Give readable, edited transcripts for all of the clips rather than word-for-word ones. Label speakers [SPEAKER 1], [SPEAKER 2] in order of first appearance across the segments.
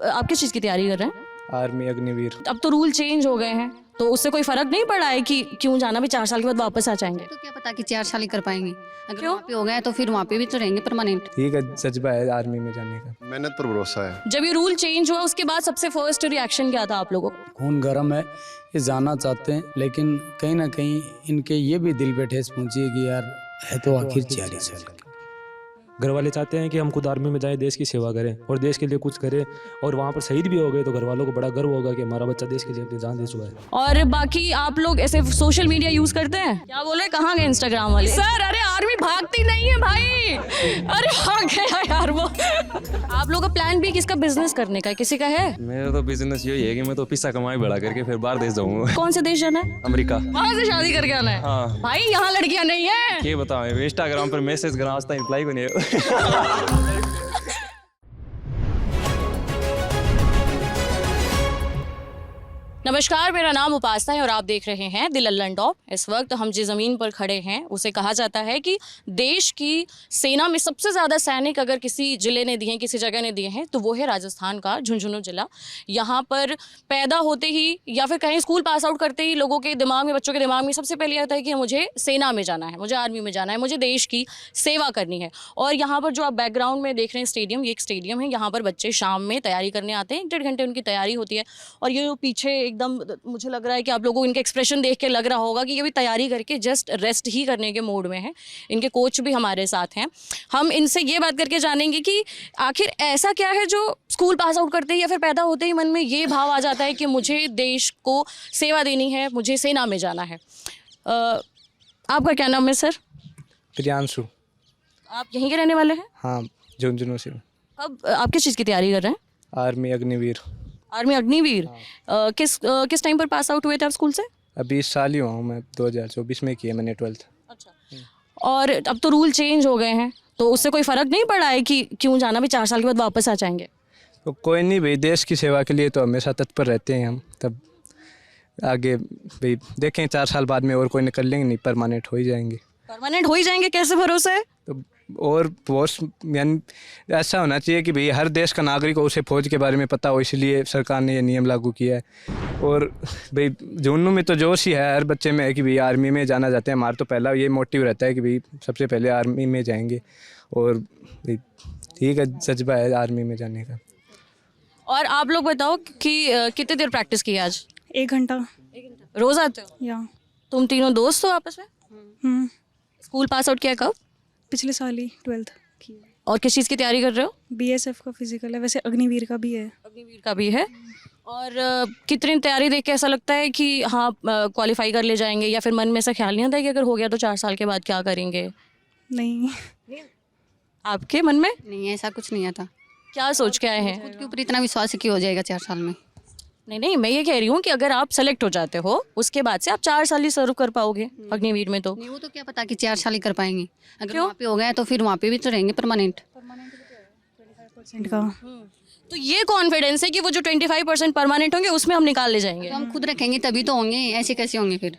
[SPEAKER 1] आप किस चीज़ की तैयारी कर रहे हैं?
[SPEAKER 2] आर्मी, अग्निवीर।
[SPEAKER 1] अब तो रूल चेंज हो गए हैं, तो उससे कोई फर्क नहीं पड़ा है कि क्यों जाना, भी 4 साल के बाद वापस आ जाएंगे?
[SPEAKER 3] तो क्या पता कि 4 साल ही कर पाएंगे। अगर
[SPEAKER 1] क्यों?
[SPEAKER 3] वहाँ पे हो गया तो फिर वहाँ पे भी तो रहेंगे परमानेंट।
[SPEAKER 2] ठीक है, जज्बा है आर्मी में जाने का।
[SPEAKER 4] मेहनत पर भरोसा है।
[SPEAKER 1] जब ये रूल चेंज हुआ उसके बाद सबसे फर्स्ट रिएक्शन क्या था आप लोगों को?
[SPEAKER 5] खून गर्म है, ये जाना चाहते हैं, लेकिन कहीं ना कहीं इनके ये भी दिल पे ठेस पहुंची है कि यार है तो आखिर 40 साल का।
[SPEAKER 6] घर वाले चाहते हैं कि हम खुद आर्मी में जाएं, देश की सेवा करें और देश के लिए कुछ करें, और वहाँ पर शहीद भी हो गए तो घर वालों को बड़ा गर्व होगा कि हमारा बच्चा देश के लिए अपनी जान दे चुका है।
[SPEAKER 1] और बाकी आप लोग ऐसे सोशल मीडिया यूज करते हैं? क्या बोल रहे, कहाँ गए इंस्टाग्राम वाले? सर अरे आर्मी भागती नहीं है भाई, अरे भाग गया यार वो। आप लोग का प्लान भी किसका बिजनेस करने का है, किसी का है?
[SPEAKER 7] मेरा तो बिजनेस यही है कि मैं तो पैसा कमाई बढ़ा करके फिर बाहर देश जाऊंगा।
[SPEAKER 1] कौन से देश जाना है?
[SPEAKER 7] अमेरिका।
[SPEAKER 1] वहाँ से शादी करके आना है?
[SPEAKER 7] हाँ।
[SPEAKER 1] भाई यहाँ लड़कियाँ नहीं है।
[SPEAKER 7] ये बताओ, इंस्टाग्राम पर मैसेज करा, आज तक रिप्लाई को नहीं।
[SPEAKER 1] नमस्कार, मेरा नाम उपासना है और आप देख रहे हैं द लल्लन टॉप। इस वक्त हम जिस ज़मीन पर खड़े हैं उसे कहा जाता है कि देश की सेना में सबसे ज़्यादा सैनिक अगर किसी ज़िले ने दिए हैं, किसी जगह ने दिए हैं, तो वो है राजस्थान का झुंझुनू ज़िला। यहाँ पर पैदा होते ही या फिर कहीं स्कूल पास आउट करते ही लोगों के दिमाग में, बच्चों के दिमाग में सबसे पहले आता है कि मुझे सेना में जाना है, मुझे आर्मी में जाना है, मुझे देश की सेवा करनी है। और यहाँ पर जो आप बैकग्राउंड में देख रहे हैं स्टेडियम, ये एक स्टेडियम है। यहाँ पर बच्चे शाम में तैयारी करने आते हैं, 1-1.5 घंटे उनकी तैयारी होती है। और ये जो पीछे एकदम मुझे लग रहा है कि आप लोगों को इनके एक्सप्रेशन देख के लग रहा होगा कि ये भी तैयारी करके जस्ट रेस्ट ही करने के मूड में है। इनके कोच भी हमारे साथ हैं। हम इनसे ये बात करके जानेंगे कि आखिर ऐसा क्या है जो स्कूल पास आउट करते ही या फिर पैदा होते ही मन में ये भाव आ जाता है कि मुझे देश को सेवा देनी है, मुझे सेना में जाना है। आपका क्या नाम है सर?
[SPEAKER 2] प्रियांशु।
[SPEAKER 1] आप यहीं के रहने वाले हैं?
[SPEAKER 2] हाँ, झुंझुनू से।
[SPEAKER 1] अब आप किस चीज़ की तैयारी कर रहे हैं?
[SPEAKER 2] आर्मी, अग्निवीर।
[SPEAKER 1] आर्मी अग्निवीर। किस टाइम पर पास आउट हुए थे आप स्कूल से?
[SPEAKER 2] अभी इस साल ही हुआ हूँ मैं, 2024 में किया मैंने 12th।
[SPEAKER 1] अच्छा। और अब तो रूल चेंज हो गए हैं, तो उससे कोई फ़र्क नहीं पड़ा है कि क्यों जाना, भी 4 साल के बाद वापस आ जाएंगे?
[SPEAKER 2] तो कोई नहीं भाई, देश की सेवा के लिए तो हमेशा तत्पर रहते हैं हम। तब आगे भाई देखें, 4 साल बाद में और कोई निकल लेंगे, नहीं परमानेंट हो ही जाएंगे।
[SPEAKER 1] परमानेंट हो ही जाएंगे, कैसे भरोसा है?
[SPEAKER 2] तो और बहुत यानी ऐसा होना चाहिए कि भाई हर देश का नागरिक को उसे फौज के बारे में पता हो, इसलिए सरकार ने ये नियम लागू किया है। और भाई झुंझुनू में तो जोश ही है हर बच्चे में कि भाई आर्मी में जाना चाहते हैं। हमारा तो पहला ये मोटिव रहता है कि भाई सबसे पहले आर्मी में जाएंगे, और भाई ठीक है, जज्बा है आर्मी में जाने का।
[SPEAKER 1] और आप लोग बताओ कि कितने देर प्रैक्टिस की आज?
[SPEAKER 8] 1 घंटा।
[SPEAKER 1] रोज़ आते हो?
[SPEAKER 8] या
[SPEAKER 1] तुम तीनों दोस्त हो आपस में? स्कूल पास आउट किया कब?
[SPEAKER 8] पिछले साल ही 12th की।
[SPEAKER 1] और किस चीज़ की तैयारी कर रहे हो?
[SPEAKER 8] BSF का फिजिकल है, वैसे अग्निवीर का भी है।
[SPEAKER 1] अग्निवीर का भी है। और कितनी तैयारी देख के ऐसा लगता है कि हाँ क्वालिफाई कर ले जाएंगे, या फिर मन में ऐसा ख्याल नहीं आता कि अगर हो गया तो 4 साल के बाद क्या करेंगे?
[SPEAKER 8] नहीं।
[SPEAKER 1] आपके मन में
[SPEAKER 3] नहीं, ऐसा कुछ नहीं आता।
[SPEAKER 1] क्या सोच के आए हैं?
[SPEAKER 3] खुद के ऊपर इतना विश्वास है कि हो जाएगा 4 साल में।
[SPEAKER 1] नहीं, मैं ये कह रही हूँ कि अगर आप सेलेक्ट हो जाते हो उसके बाद से आप 4 साल ही सर्व कर पाओगे अग्निवीर में। तो
[SPEAKER 3] नहीं, वो तो क्या पता कि 4 साल ही कर पाएंगे। अगर
[SPEAKER 1] क्यों?
[SPEAKER 3] वहाँ पे हो गया तो फिर वहाँ पे भी तो रहेंगे परमानेंट।
[SPEAKER 8] 25% का।
[SPEAKER 1] तो ये कॉन्फिडेंस है कि वो जो 25% परमानेंट होंगे उसमें हम निकाल ले जाएंगे।
[SPEAKER 3] तो हम खुद रखेंगे तभी तो होंगे, ऐसे कैसे होंगे फिर?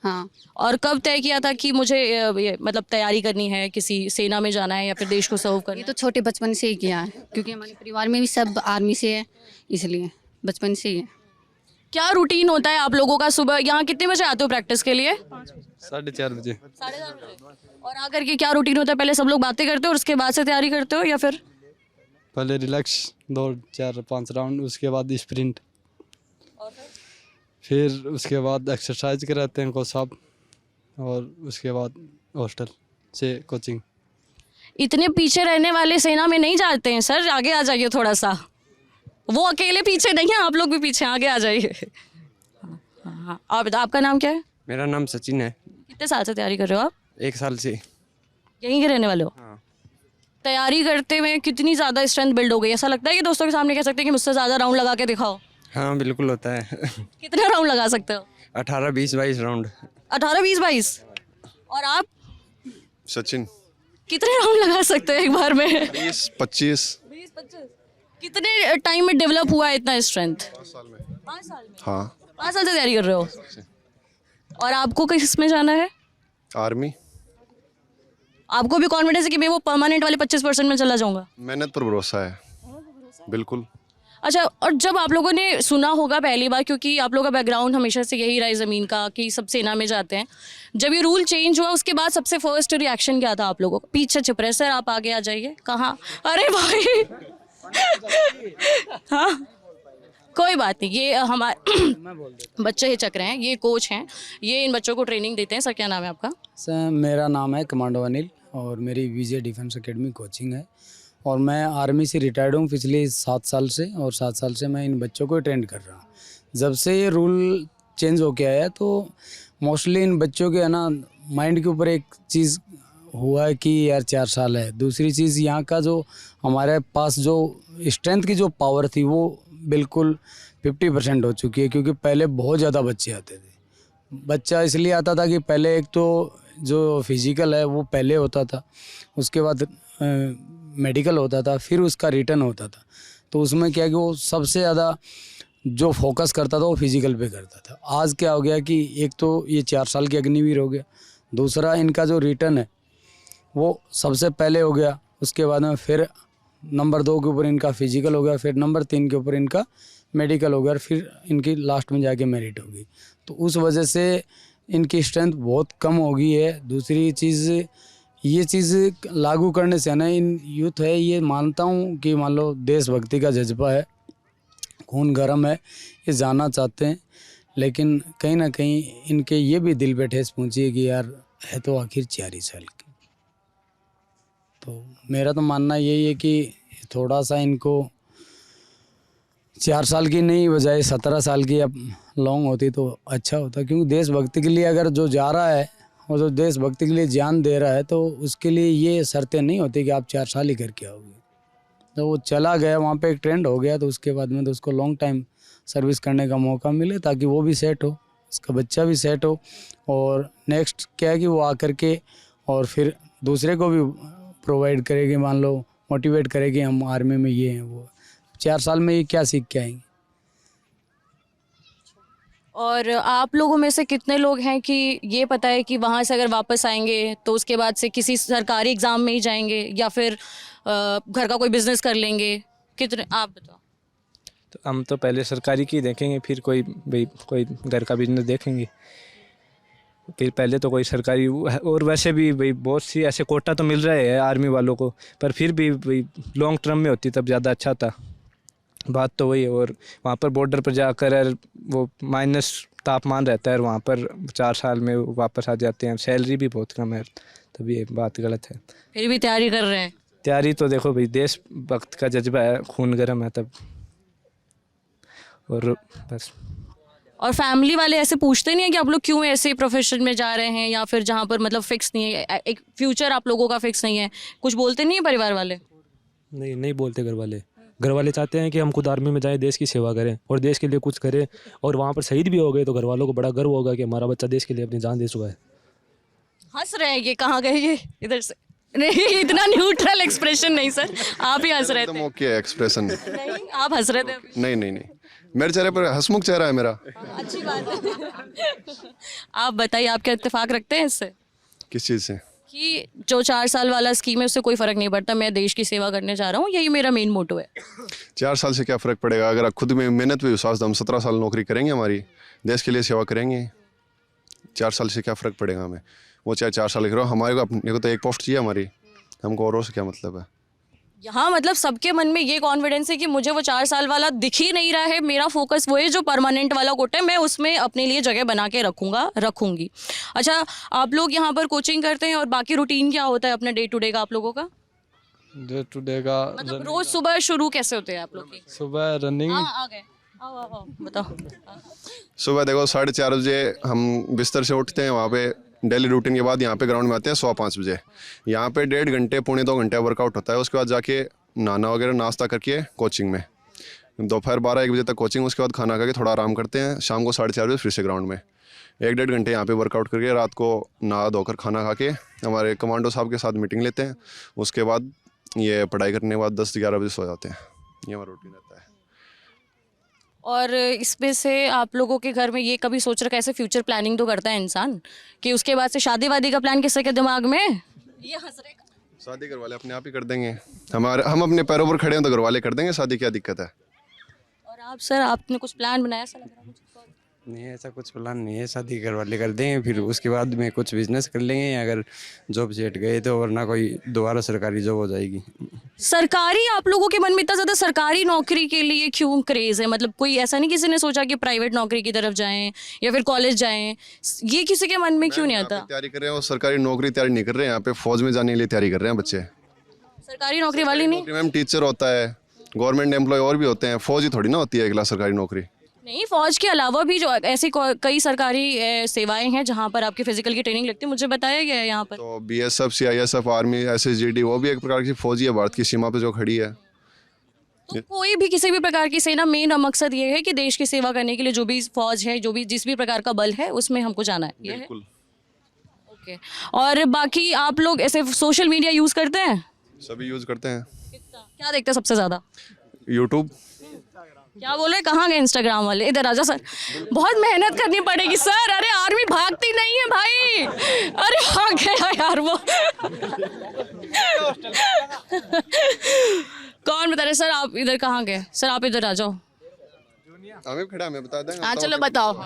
[SPEAKER 3] हाँ।
[SPEAKER 1] और कब तय किया था कि मुझे ये मतलब तैयारी करनी है, किसी सेना में जाना है या फिर देश को सर्व करना
[SPEAKER 3] ये
[SPEAKER 1] है?
[SPEAKER 3] तो छोटे बचपन से ही किया है, क्योंकि हमारे परिवार में भी सब आर्मी से है, इसलिए बचपन से ही है।
[SPEAKER 1] क्या रूटीन होता है आप लोगों का? सुबह यहाँ कितने बजे आते हो प्रैक्टिस के लिए?
[SPEAKER 7] 4:30 बजे।
[SPEAKER 1] 4:30 बजे। और आकर के क्या रूटीन होता है? पहले सब लोग बातें करते हो और उसके बाद से तैयारी करते हो, या फिर
[SPEAKER 9] पहले रिलैक्स 2-4-5 राउंड, उसके बाद स्प्रिंट, फिर उसके बाद एक्सरसाइज कराते हैं कोच साहब, और उसके बाद हॉस्टल से कोचिंग।
[SPEAKER 1] इतने पीछे रहने वाले सेना में नहीं जाते हैं सर, आगे आ जाइए थोड़ा सा। वो अकेले पीछे नहीं है, आप लोग भी पीछे, आगे आ जाइए। हाँ, और आपका नाम क्या है?
[SPEAKER 7] मेरा नाम सचिन है।
[SPEAKER 1] कितने साल से तैयारी कर रहे हो आप?
[SPEAKER 7] 1 साल से।
[SPEAKER 1] यहीं के रहने वाले हो?
[SPEAKER 7] हाँ।
[SPEAKER 1] तैयारी करते हुए कितनी ज़्यादा स्ट्रेंथ बिल्ड हो गई? ऐसा लगता है कि दोस्तों के सामने कह सकते हैं कि मुझसे ज़्यादा राउंड लगा के दिखाओ?
[SPEAKER 7] हाँ बिल्कुल होता है।
[SPEAKER 1] कितना राउंड लगा सकते हो?
[SPEAKER 7] 18, 20, 22 राउंड।
[SPEAKER 1] 18, 20, 22। और आप
[SPEAKER 4] सचिन।
[SPEAKER 1] कितने राउंड लगा सकते हो एक बार में?
[SPEAKER 4] 20, 25।
[SPEAKER 1] 20, 25। कितने टाइम में डेवलप हुआ है इतना स्ट्रेंथ?
[SPEAKER 4] 5 साल में।
[SPEAKER 1] 5 साल में?
[SPEAKER 4] हाँ।
[SPEAKER 1] 5 साल से तैयारी कर रहे हो? और आपको किस में जाना है?
[SPEAKER 4] आर्मी।
[SPEAKER 1] आपको भी कॉन्फिडेंस है कि मैं वो परमानेंट वाले 25% में चला जाऊंगा?
[SPEAKER 4] मेहनत पर भरोसा है, बिल्कुल।
[SPEAKER 1] अच्छा, और जब आप लोगों ने सुना होगा पहली बार, क्योंकि आप लोगों का बैकग्राउंड हमेशा से यही रहा है ज़मीन का कि सब सेना में जाते हैं, जब ये रूल चेंज हुआ उसके बाद सबसे फर्स्ट रिएक्शन क्या था आप लोगों का? पीछे छिप रहे सर, आप आगे आ जाइए। कहाँ? अरे भाई हाँ कोई बात नहीं, ये हमारे बच्चे हिचक रहे हैं, ये कोच हैं, ये इन बच्चों को ट्रेनिंग देते हैं। सर क्या नाम है आपका?
[SPEAKER 5] सर मेरा नाम है कमांडो अनिल और मेरी विजय डिफेंस एकेडमी कोचिंग है और मैं आर्मी से रिटायर्ड हूँ पिछले 7 साल से और 7 साल से मैं इन बच्चों को ट्रेंड कर रहा हूँ। जब से ये रूल चेंज होके आया तो मोस्टली इन बच्चों के है ना माइंड के ऊपर एक चीज़ हुआ है कि यार 4 साल है। दूसरी चीज़ यहाँ का जो हमारे पास जो स्ट्रेंथ की जो पावर थी वो बिल्कुल 50% हो चुकी है, क्योंकि पहले बहुत ज़्यादा बच्चे आते थे। बच्चा इसलिए आता था कि पहले एक तो जो फिज़िकल है वो पहले होता था, उसके बाद मेडिकल होता था, फिर उसका रिटर्न होता था। तो उसमें क्या कि वो सबसे ज़्यादा जो फोकस करता था वो फिज़िकल पे करता था। आज क्या हो गया कि एक तो ये 4 साल के अग्निवीर हो गया, दूसरा इनका जो रिटर्न है वो सबसे पहले हो गया, उसके बाद में फिर नंबर 2 के ऊपर इनका फिजिकल हो गया, फिर नंबर 3 के ऊपर इनका मेडिकल हो गया और फिर इनकी लास्ट में जाके मेरिट होगी। तो उस वजह से इनकी स्ट्रेंथ बहुत कम हो गई है। दूसरी चीज़ ये चीज़ लागू करने से ना इन यूथ है, ये मानता हूँ कि मान लो देशभक्ति का जज्बा है, खून गर्म है, ये जानना चाहते हैं, लेकिन कहीं ना कहीं इनके ये भी दिल पे ठेस पहुँची है कि यार है तो आखिर 4 ही साल की। तो मेरा तो मानना यही है कि थोड़ा सा इनको 4 साल की नहीं बजाय 17 साल की अब लॉन्ग होती तो अच्छा होता, क्योंकि देशभक्ति के लिए अगर जो जा रहा है और जो देशभक्ति के लिए जान दे रहा है तो उसके लिए ये शर्तें नहीं होती कि आप 4 साल ही करके आओगे। तो वो चला गया, वहाँ पे एक ट्रेंड हो गया, तो उसके बाद में तो उसको लॉन्ग टाइम सर्विस करने का मौका मिले ताकि वो भी सेट हो, उसका बच्चा भी सेट हो और नेक्स्ट क्या है कि वो आकर के और फिर दूसरे को भी प्रोवाइड करेगी, मान लो मोटिवेट करेगी हम आर्मी में ये हैं वो। 4 साल में ये क्या सीख के आएंगे।
[SPEAKER 1] और आप लोगों में से कितने लोग हैं कि ये पता है कि वहाँ से अगर वापस आएंगे तो उसके बाद से किसी सरकारी एग्ज़ाम में ही जाएंगे या फिर घर का कोई बिजनेस कर लेंगे? कितने, आप बताओ।
[SPEAKER 2] तो हम तो पहले सरकारी की देखेंगे, फिर कोई घर का बिजनेस देखेंगे, फिर पहले तो कोई सरकारी। और वैसे भी भाई बहुत सी ऐसे कोटा तो मिल रहे हैं आर्मी वालों को, पर फिर भी भाई लॉन्ग टर्म में होती तब ज़्यादा अच्छा था। बात तो वही है। और वहाँ पर बॉर्डर पर जाकर वो माइनस तापमान रहता है और वहाँ पर 4 साल में वापस आ जाते हैं, सैलरी भी बहुत कम है, तभी ये बात गलत है।
[SPEAKER 1] फिर भी तैयारी कर रहे हैं?
[SPEAKER 2] तैयारी तो देखो भाई देशभक्त का जज्बा है, खून गर्म है तब, और बस।
[SPEAKER 1] और फैमिली वाले ऐसे पूछते नहीं है कि आप लोग क्यों ऐसे प्रोफेशन में जा रहे हैं या फिर जहाँ पर मतलब फिक्स नहीं है, एक फ्यूचर आप लोगों का फिक्स नहीं है, कुछ बोलते नहीं है परिवार वाले?
[SPEAKER 6] नहीं बोलते घर वाले चाहते हैं कि हम खुद आर्मी में जाएं, देश की सेवा करें और देश के लिए कुछ करें, और वहाँ पर शहीद भी हो गए तो घर वालों को बड़ा गर्व होगा कि हमारा बच्चा देश के लिए अपनी जान दे चुका है।
[SPEAKER 1] हंस रहे हैं, ये कहाँ गए ये इधर से? नहीं, इतना न्यूट्रल एक्सप्रेशन नहीं सर, आप ही हंस रहे थे।
[SPEAKER 4] Okay expression.
[SPEAKER 1] नहीं, आप हंस रहे थे अभी।
[SPEAKER 4] नहीं, मेरे चेहरे पर हंसमुख चेहरा है मेरा।
[SPEAKER 1] अच्छी बात है। आप बताइए, आप क्या इत्तेफाक रखते हैं इससे
[SPEAKER 4] किस चीज़ से?
[SPEAKER 1] कि जो 4 साल वाला स्कीम है उससे कोई फ़र्क नहीं पड़ता, मैं देश की सेवा करने जा रहा हूँ, यही मेरा मेन मोटो है?
[SPEAKER 4] 4 साल से क्या फ़र्क पड़ेगा अगर आप खुद में मेहनत भी विश्वास, हम 17 साल नौकरी करेंगे, हमारी देश के लिए सेवा करेंगे। 4 साल से क्या फ़र्क पड़ेगा हमें? वो चाहे 4 साल करो, हमारे को अपने को तो एक पोस्ट चाहिए हमारी, हमको औरों से क्या मतलब है?
[SPEAKER 1] यहाँ मतलब सबके मन में ये कॉन्फिडेंस है कि मुझे वो 4 साल वाला दिख ही नहीं रहा है, मेरा फोकस वो है जो परमानेंट वाला कोटा है, मैं उसमें अपने लिए जगह बना के रखूँगी। अच्छा, आप लोग यहाँ पर कोचिंग करते हैं और बाकी रूटीन क्या होता है अपने डे टू डे का आप लोगों का?
[SPEAKER 9] डे टू डे का
[SPEAKER 1] मतलब रोज़ सुबह शुरू कैसे होते हैं आप लोग की?
[SPEAKER 9] सुबह रनिंग।
[SPEAKER 1] आ गए, आओ बताओ।
[SPEAKER 4] सुबह देखो 4:30 बजे हम बिस्तर से उठते हैं, वहाँ पे डेली रूटीन के बाद यहाँ पे ग्राउंड में आते हैं 5:15 बजे। यहाँ पे 1.5 घंटे पौने 2 घंटे वर्कआउट होता है, उसके बाद जाके नहाना वगैरह नाश्ता करके कोचिंग में, दोपहर 12-1 बजे तक कोचिंग, उसके बाद खाना खा के थोड़ा आराम करते हैं, शाम को 4:30 बजे फिर से ग्राउंड में 1-1.5 घंटे यहाँ पे वर्कआउट करके रात को नहा धोकर खाना खा के हमारे कमांडो साहब के साथ मीटिंग लेते हैं, उसके बाद ये पढ़ाई करने के बाद 10-11 बजे सो जाते हैं। ये हमारा रूटीन रहता है।
[SPEAKER 1] और इसमें से आप लोगों के घर में ये कभी सोच रखा है, ऐसे फ्यूचर प्लानिंग तो करता है इंसान, कि उसके बाद से शादी वादी का प्लान किसके के दिमाग में? ये हंस रहे।
[SPEAKER 4] शादी घर वाले अपने आप ही कर देंगे, हम अपने पैरों पर खड़े हैं तो घर वाले कर देंगे, शादी क्या दिक्कत है?
[SPEAKER 1] आप सर, आपने कुछ प्लान बनाया ऐसा लग रहा है मुझे?
[SPEAKER 10] नहीं, ऐसा कुछ प्लान नहीं है। शादी घर वाले कर देंगे, फिर उसके बाद में कुछ बिजनेस कर लेंगे, अगर जॉब सेट गए तो, वरना कोई दोबारा सरकारी जॉब हो जाएगी।
[SPEAKER 1] सरकारी, आप लोगों के मन में इतना ज़्यादा सरकारी नौकरी के लिए क्यों क्रेज़ है? मतलब कोई ऐसा नहीं किसी ने सोचा कि प्राइवेट नौकरी की तरफ जाएं या फिर कॉलेज जाएं, ये किसी के मन में क्यों नहीं
[SPEAKER 4] यहाँ पे
[SPEAKER 1] आता?
[SPEAKER 4] तैयारी कर रहे हैं और सरकारी नौकरी तैयारी नहीं कर रहे हैं, यहाँ पे फौज में जाने के लिए तैयारी कर रहे हैं बच्चे।
[SPEAKER 1] सरकारी नौकरी वाली नहीं?
[SPEAKER 4] नौकरी मैम टीचर होता है, गवर्नमेंट एम्प्लॉय और भी होते हैं, फौज ही थोड़ी ना होती है अगला सरकारी नौकरी।
[SPEAKER 1] नहीं, फौज के अलावा भी जो ऐसी कई सरकारी सेवाएं हैं जहां पर आपकी फिजिकल की ट्रेनिंग लगती है, मुझे बताया गया है यहाँ पर।
[SPEAKER 4] तो BSF, CISF, आर्मी, SSGD, वो भी एक प्रकार की फौजी है भारत की सीमा पे जो खड़ी है।
[SPEAKER 1] तो कोई भी किसी भी प्रकार की सेना, मेन मकसद ये है कि देश की सेवा करने के लिए जो भी फौज है, जो भी जिस भी प्रकार का बल है, उसमें हमको जाना है, ये है?
[SPEAKER 4] बिल्कुल।
[SPEAKER 1] ओके। और बाकी आप लोग ऐसे सोशल मीडिया यूज़ करते हैं?
[SPEAKER 4] सभी यूज करते हैं।
[SPEAKER 1] क्या देखते हैं सबसे ज़्यादा?
[SPEAKER 4] यूट्यूब।
[SPEAKER 1] क्या बोल रहे, कहाँ गए इंस्टाग्राम वाले? इधर आजा सर, बहुत मेहनत करनी पड़ेगी सर। अरे आर्मी भागती नहीं है भाई, अरे भाग गया यार वो। कौन बता रहे? सर आप इधर कहाँ गए? सर आप इधर आ जाओ।
[SPEAKER 4] हमें खड़ा हमें बता दें।
[SPEAKER 1] हाँ चलो बताओ।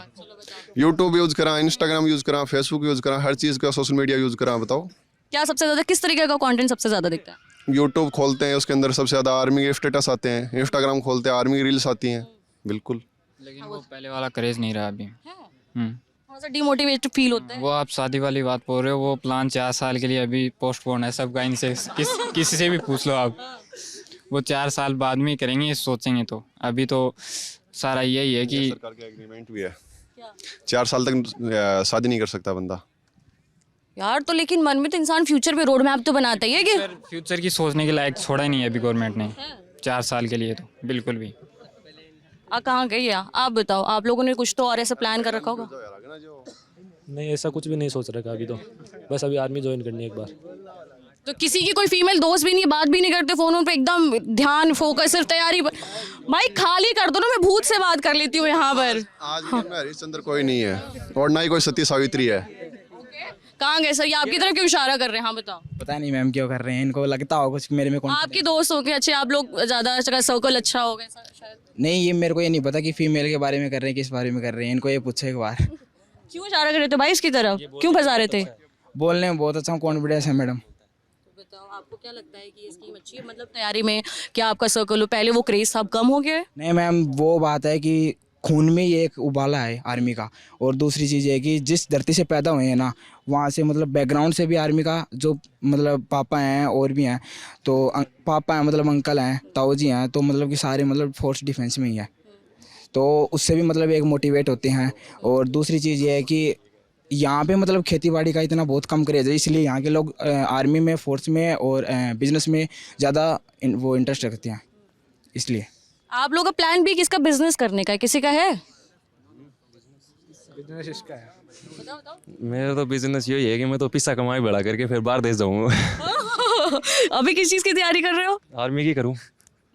[SPEAKER 4] यूट्यूब यूज करा, इंस्टाग्राम यूज करा, फेसबुक यूज करा, हर चीज़ का सोशल मीडिया यूज करा। बताओ
[SPEAKER 1] क्या सबसे ज़्यादा, किस तरीके का कंटेंट सबसे ज़्यादा दिखता है?
[SPEAKER 4] यूट्यूब खोलते हैं, उसके अंदर सबसे ज़्यादा आर्मी के स्टेटस आते हैं। इंस्टाग्राम खोलते हैं, आर्मी की रील्स आती हैं। बिल्कुल।
[SPEAKER 11] लेकिन वो पहले वाला क्रेज़ नहीं रहा अभी।
[SPEAKER 1] थोड़ा सा डिमोटिवेटेड फील होता है।
[SPEAKER 11] वो आप शादी वाली बात बोल रहे हो, वो प्लान 4 साल के लिए अभी पोस्टपोन है सबका। इनसे किसी से भी पूछ लो आप, वो 4 साल बाद में ही करेंगे, ये सोचेंगे। तो अभी तो सारा यही है कि
[SPEAKER 4] सरकार का एग्रीमेंट भी है, 4 साल तक शादी नहीं कर सकता बंदा।
[SPEAKER 1] यार तो लेकिन मन में तो इंसान फ्यूचर पे रोड मैप तो बनाता ही है कि
[SPEAKER 11] फ्यूचर की सोचने के लायक छोड़ा ही नहीं है अभी गवर्नमेंट ने 4 साल के लिए, तो बिल्कुल भी।
[SPEAKER 1] कहाँ गई है? आप बताओ, आप लोगों ने कुछ तो और ऐसा प्लान कर रखा होगा?
[SPEAKER 6] नहीं, ऐसा कुछ भी नहीं सोच रखा अभी तो, बस अभी आर्मी ज्वाइन करनी है एक बार।
[SPEAKER 1] तो किसी की कोई फीमेल दोस्त भी नहीं, बात भी नहीं करते फोन पे, एकदम ध्यान फोकस सिर्फ तैयारी पर? भाई खाली कर दो ना, मैं भूत से बात कर लेती हूँ यहाँ पर।
[SPEAKER 4] आज में हरिश्चंद्र कोई नहीं है और ना ही कोई सती सावित्री है।
[SPEAKER 1] कहाँ गए सर? ये आपकी तरफ क्यों इशारा कर रहे हैं? हाँ बताओ।
[SPEAKER 5] पता नहीं मैम क्यों कर रहे हैं, इनको लगता होगा कुछ मेरे में
[SPEAKER 1] आपके दोस्त हो गए अच्छे, आप लोग ज्यादा सर्कल अच्छा हो गए शायद।
[SPEAKER 5] नहीं, ये मेरे को ये नहीं पता कि फीमेल के बारे में कर रहे हैं, किस बारे में कर रहे हैं, इनको ये पूछो एक बार।
[SPEAKER 1] क्यों इशारा कर रहे थे भाई इसकी तरफ? क्यों फंसा रहे थे?
[SPEAKER 5] बोलने में बहुत अच्छा कॉन्फिडेंस है मैडम।
[SPEAKER 1] बताओ आपको क्या लगता है कि ये स्कीम अच्छी है? मतलब तैयारी में क्या आपका सर्कल हो, पहले वो क्रेज सब कम हो गया है?
[SPEAKER 5] नहीं मैम, वो बात है कि खून में ये एक उबाला है आर्मी का, और दूसरी चीज़ है कि जिस धरती से पैदा हुए हैं ना, वहाँ से मतलब बैकग्राउंड से भी आर्मी का जो मतलब पापा हैं और भी हैं, तो पापा हैं मतलब अंकल हैं, ताऊ जी हैं, तो मतलब कि सारे मतलब फोर्स डिफेंस में ही है, तो उससे भी मतलब एक मोटिवेट होते हैं। और दूसरी चीज़ ये है कि यहाँ पे मतलब खेती बाड़ी का इतना बहुत कम क्रेज है, इसलिए यहाँ के लोग आर्मी में, फोर्स में और बिजनेस में ज़्यादा वो इंटरेस्ट रखते हैं, इसलिए।
[SPEAKER 1] आप लोग का प्लान भी किसका बिजनेस करने का है? किसी का है?
[SPEAKER 2] बिजनेस इसका है।
[SPEAKER 7] मेरा तो बिजनेस यही है कि मैं तो पैसा कमाई बड़ा करके फिर बाहर देश जाऊँ।
[SPEAKER 1] अभी किस चीज़ की तैयारी कर रहे हो?
[SPEAKER 7] आर्मी की करूँ।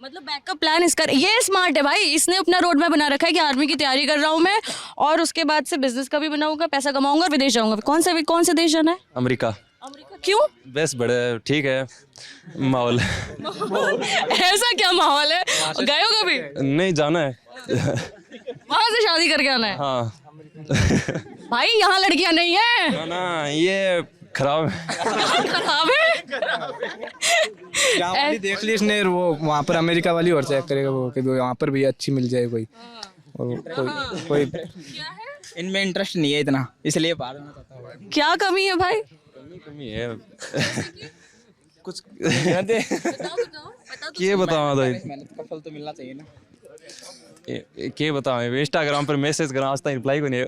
[SPEAKER 1] मतलब बैकअप प्लान इसका, ये स्मार्ट है भाई, इसने अपना रोड मैप बना रखा है कि आर्मी की तैयारी कर रहा हूँ मैं, और उसके बाद से बिजनेस का भी बनाऊंगा, पैसा कमाऊंगा और विदेश जाऊंगा। कौन से देश जाना है?
[SPEAKER 7] अमेरिका।
[SPEAKER 1] अमेरिका क्यों?
[SPEAKER 7] बस बड़े ठीक है माहौल।
[SPEAKER 1] ऐसा क्या माहौल है? गए हो कभी?
[SPEAKER 7] नहीं, जाना है।
[SPEAKER 1] वहां से शादी करके आना है?
[SPEAKER 7] हाँ।
[SPEAKER 1] भाई यहाँ लड़कियां नहीं है
[SPEAKER 7] ना, ये खराब है।
[SPEAKER 1] खराब है?
[SPEAKER 2] यहाँ वाली देख ली इसने, वो वहाँ पर अमेरिका वाली और चेक करेगा वो कि वहाँ पर भी अच्छी मिल जाए कोई, और कोई
[SPEAKER 5] इनमें इंटरेस्ट नहीं है इतना, इसलिए बाहर में जाता हूँ।
[SPEAKER 1] क्या कमी है भाई?
[SPEAKER 7] कमी है कुछ। क्या बताऊँ तो
[SPEAKER 5] मेहनत का फल तो मिलना चाहिए ना।
[SPEAKER 7] क्या बताऊँ, इंस्टाग्राम पर मैसेज करा, आज तक रिप्लाई को नहीं।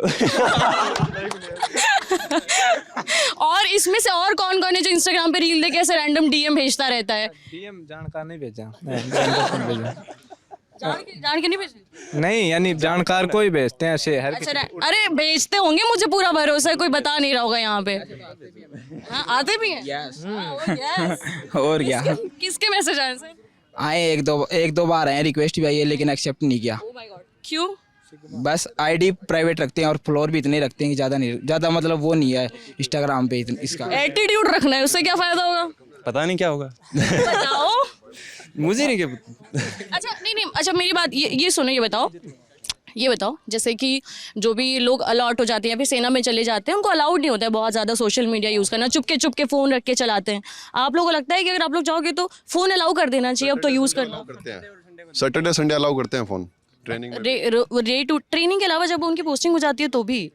[SPEAKER 1] और इसमें से और कौन कौन है जो इंस्टाग्राम पे रील देके ऐसे रैंडम डीएम भेजता रहता है?
[SPEAKER 2] डीएम जानकार नहीं भेजा,
[SPEAKER 1] जान के नहीं भेजते?
[SPEAKER 2] नहीं, यानी जानकार को ही भेजते हैं ऐसे हर
[SPEAKER 1] अच्छा, अरे भेजते होंगे, मुझे पूरा भरोसा है, कोई बता नहीं रहा होगा यहाँ पे। हाँ, आते भी हैं।
[SPEAKER 5] यस।
[SPEAKER 1] यस।
[SPEAKER 5] और क्या,
[SPEAKER 1] किसके मैसेज आए सर?
[SPEAKER 5] आए एक दो बार आए, रिक्वेस्ट भी आई है, लेकिन एक्सेप्ट नहीं किया।
[SPEAKER 1] ओह माय गॉड, क्यों?
[SPEAKER 5] बस आईडी प्राइवेट रखते हैं और फ्लोर भी इतने रखते हैं कि ज़्यादा मतलब वो नहीं है इंस्टाग्राम पे इसका।
[SPEAKER 1] एटीट्यूड रखना है, उससे क्या फायदा होगा?
[SPEAKER 7] पता नहीं क्या होगा।
[SPEAKER 1] बताओ।
[SPEAKER 7] मुझे नहीं क्या
[SPEAKER 1] अच्छा नहीं, अच्छा मेरी बात ये सुनो, ये बताओ जैसे कि जो भी लोग अलॉट हो जाते हैं या फिर सेना में चले जाते हैं, उनको अलाउड नहीं होता है बहुत ज़्यादा सोशल मीडिया यूज़ करना, चुपके फ़ोन रख के चलाते हैं। आप लोगों को लगता है कि अगर आप लोग जाओगे तो फ़ोन अलाउ कर देना चाहिए अब तो यूज़ करना?
[SPEAKER 4] करते हैं, सैटरडे संडे अलाउ करते हैं फ़ोन ट्रेनिंग में।
[SPEAKER 1] ट्रेनिंग के अलावा जब उनकी पोस्टिंग हो जाती है तो भी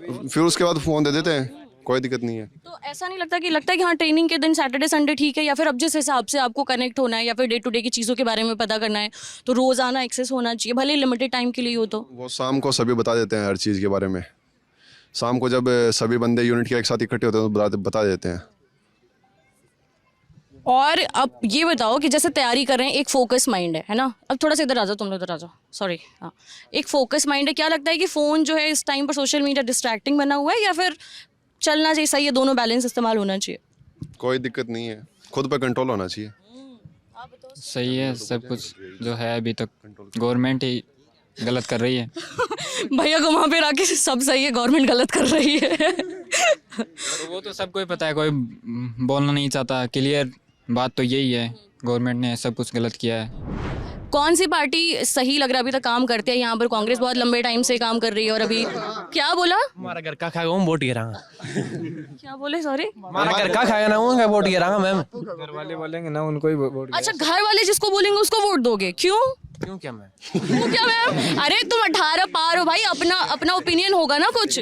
[SPEAKER 4] फिर उसके बाद फ़ोन दे देते हैं, कोई दिक्कत नहीं है।
[SPEAKER 1] तो ऐसा नहीं लगता कि हाँ ट्रेनिंग के दिन सैटरडे संडे ठीक है, या फिर अब जिस हिसाब से आपको कनेक्ट होना है या फिर डे टू डे की चीज़ों के बारे में पता करना है तो रोज़ाना एक्सेस होना चाहिए, भले लिमिटेड टाइम के लिए हो तो?
[SPEAKER 4] वो शाम को सभी बता देते हैं हर चीज़ के बारे में। शाम को जब सभी बंदे यूनिट के एक साथ इकट्ठे होते हैं तो बता देते हैं।
[SPEAKER 1] और अब ये बताओ कि जैसे तैयारी कर रहे हैं, एक फोकस माइंड है ना, अब थोड़ा सा इधर आ जाओ, तुम लोग इधर आ जाओ, सॉरी, हाँ, एक फोकस माइंड है, क्या लगता है कि फ़ोन जो है इस टाइम पर सोशल मीडिया डिस्ट्रैक्टिंग बना हुआ है या फिर चलना चाहिए, सही है, दोनों बैलेंस इस्तेमाल होना चाहिए?
[SPEAKER 4] कोई दिक्कत नहीं है, खुद पे कंट्रोल होना चाहिए।
[SPEAKER 11] सही है सब कुछ जो है, अभी तक गवर्नमेंट ही गलत कर रही है।
[SPEAKER 1] भैया को वहाँ पे रख के सब सही है, गवर्नमेंट गलत कर रही है।
[SPEAKER 11] वो तो सबको ही पता है, कोई बोलना नहीं चाहता, क्लियर बात तो यही है, गवर्नमेंट ने सब कुछ गलत किया है।
[SPEAKER 1] कौन सी पार्टी सही लग रहा है अभी तक काम करते हैं यहाँ पर? कांग्रेस बहुत लंबे टाइम से काम कर रही है और अभी क्या बोला?
[SPEAKER 12] हमारा घर का खाएगा, हम वोट गिराएंगे।
[SPEAKER 1] क्या बोले, सॉरी?
[SPEAKER 12] हमारा घर का खाएगा ना, उनका वोट गिराएंगे मैम।
[SPEAKER 2] घर वाले बोलेंगे ना उनको ही वोट।
[SPEAKER 1] अच्छा, घर वाले जिसको बोलेंगे उसको वोट दोगे? क्यों
[SPEAKER 12] क्या मैम?
[SPEAKER 1] क्यों क्या मैम? अरे तुम 18 पार हो भाई, अपना ओपिनियन होगा ना कुछ।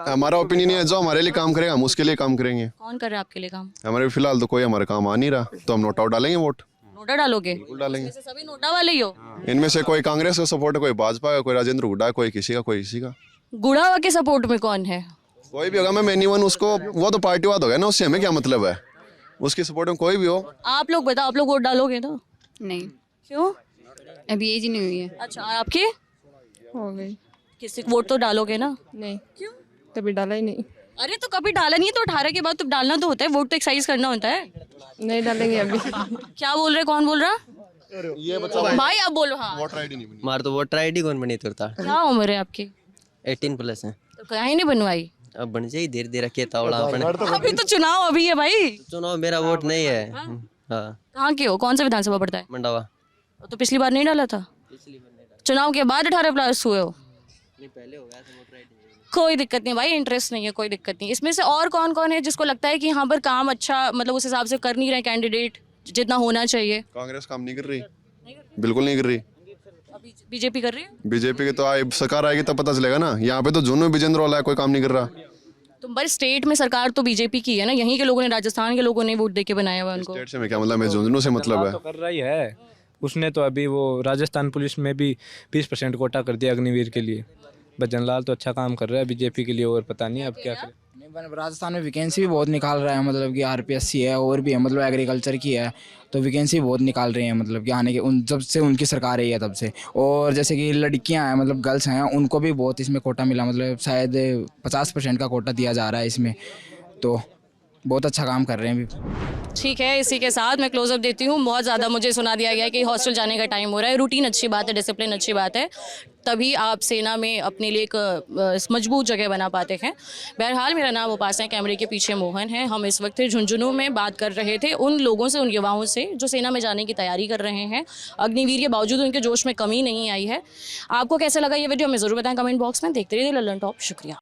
[SPEAKER 4] हमारा ओपिनियन है, जो हमारे लिए काम करेगा हम उसके लिए काम करेंगे।
[SPEAKER 1] कौन कर रहा है आपके लिए काम?
[SPEAKER 4] हमारे फिलहाल तो कोई हमारे काम आ नहीं रहा, तो हम नोट आउट डालेंगे, वोट
[SPEAKER 1] नोटा डालोगे?
[SPEAKER 4] डालेंगे।
[SPEAKER 1] जैसे सभी नोटा वाले ही हो?
[SPEAKER 4] इनमें से कोई कांग्रेस का सपोर्ट है, कोई भाजपा का, कोई राजेंद्र हुड्डा, कोई किसी का।
[SPEAKER 1] गुड़ावा के सपोर्ट में कौन है?
[SPEAKER 4] कोई भी होगा मैम, एनीवन, उसको वो तो पार्टीवाद हो गया ना, उससे हमें क्या मतलब है, उसके सपोर्ट में कोई भी हो।
[SPEAKER 1] आप लोग बताओ, आप लोग वोट डालोगे ना?
[SPEAKER 3] नहीं,
[SPEAKER 1] क्यों?
[SPEAKER 3] अभी एज ही नहीं हुई है।
[SPEAKER 1] अच्छा, आपके
[SPEAKER 8] हो गई?
[SPEAKER 1] किसी वोट तो डालोगे ना?
[SPEAKER 8] नहीं,
[SPEAKER 1] क्यों?
[SPEAKER 8] कभी डाला ही नहीं।
[SPEAKER 1] अरे तो कभी डाला नहीं है तो 18 के बाद तो डालना तो होता है, वोट तो एक्सरसाइज करना होता है।
[SPEAKER 8] नहीं डालेंगे अभी।
[SPEAKER 1] क्या बोल रहे, कौन बोल रहा?
[SPEAKER 4] ये
[SPEAKER 1] भाई आप बोलो। हाँ,
[SPEAKER 4] वोटर आईडी नहीं बनी।
[SPEAKER 12] हमारा तो वोटर आईडी कौन बनी तुरता?
[SPEAKER 1] क्या उम्र है आपकी?
[SPEAKER 12] 18+ है।
[SPEAKER 1] तो कहीं नहीं बनवाई?
[SPEAKER 12] अब बन जाए, धीरे धीरे रखे तावड़ा अपने।
[SPEAKER 1] अभी तो चुनाव अभी है भाई।
[SPEAKER 12] चुनाव मेरा वोट नहीं है। हाँ,
[SPEAKER 1] कहाँ के हो, कौन सा विधानसभा पड़ता है?
[SPEAKER 12] मंडावा।
[SPEAKER 1] तो पिछली बार नहीं डाला था? चुनाव के बाद 18+ हुए हो?
[SPEAKER 12] नहीं, पहले हो गया था वोटर आईडी।
[SPEAKER 1] कोई दिक्कत नहीं भाई, इंटरेस्ट नहीं है, कोई दिक्कत नहीं। इसमें से और कौन कौन है जिसको लगता है कि यहाँ पर काम अच्छा, मतलब उस हिसाब से कर नहीं रहे कैंडिडेट जितना होना चाहिए?
[SPEAKER 4] कांग्रेस काम नहीं कर रही, बिल्कुल नहीं कर रही।
[SPEAKER 1] बीजेपी कर रही है?
[SPEAKER 4] बीजेपी की तो सरकार आएगी तब पता चलेगा ना। यहाँ पे तो जून में विजेंद्र वाला है, कोई काम नहीं कर रहा।
[SPEAKER 1] तो भाई स्टेट में सरकार तो बीजेपी की है ना, यहीं के लोगों ने, राजस्थान के लोगों ने वोट देके बनाया हुआ उनको।
[SPEAKER 4] स्टेट से मैं क्या मतलब, मैं झुंझुनू से मतलब है।
[SPEAKER 2] तो कर रही है उसने, तो अभी वो राजस्थान पुलिस में भी 20% कोटा कर दिया अग्निवीर के लिए। भजन लाल तो अच्छा काम कर रहा है बीजेपी के लिए, और पता नहीं अब क्या करे।
[SPEAKER 5] राजस्थान में वैकेंसी भी बहुत निकाल रहा है, मतलब कि आरपीएससी है और भी है, मतलब एग्रीकल्चर की है, तो वैकेंसी बहुत निकाल रहे हैं, मतलब कि आने के जब से उनकी सरकार आई है तब से। और जैसे कि लड़कियां हैं, मतलब गर्ल्स हैं, उनको भी बहुत इसमें कोटा मिला, मतलब शायद 50% का कोटा दिया जा रहा है इसमें, तो बहुत अच्छा काम कर रहे हैं अभी।
[SPEAKER 1] ठीक है, इसी के साथ मैं क्लोजअप देती हूँ। बहुत ज़्यादा मुझे सुना दिया गया है कि हॉस्टल जाने का टाइम हो रहा है। रूटीन अच्छी बात है, डिसिप्लिन अच्छी बात है, तभी आप सेना में अपने लिए एक मजबूत जगह बना पाते हैं। बहरहाल, मेरा नाम उपासना है, कैमरे के पीछे मोहन है। हम इस वक्त झुंझुनू में बात कर रहे थे उन लोगों से, उन युवाओं से जो सेना में जाने की तैयारी कर रहे हैं। अग्निवीर के बावजूद उनके जोश में कमी नहीं आई है। आपको कैसा लगा ये वीडियो, हमें ज़रूर बताएं कमेंट बॉक्स में। देखते रहिए लल्लन टॉप। शुक्रिया।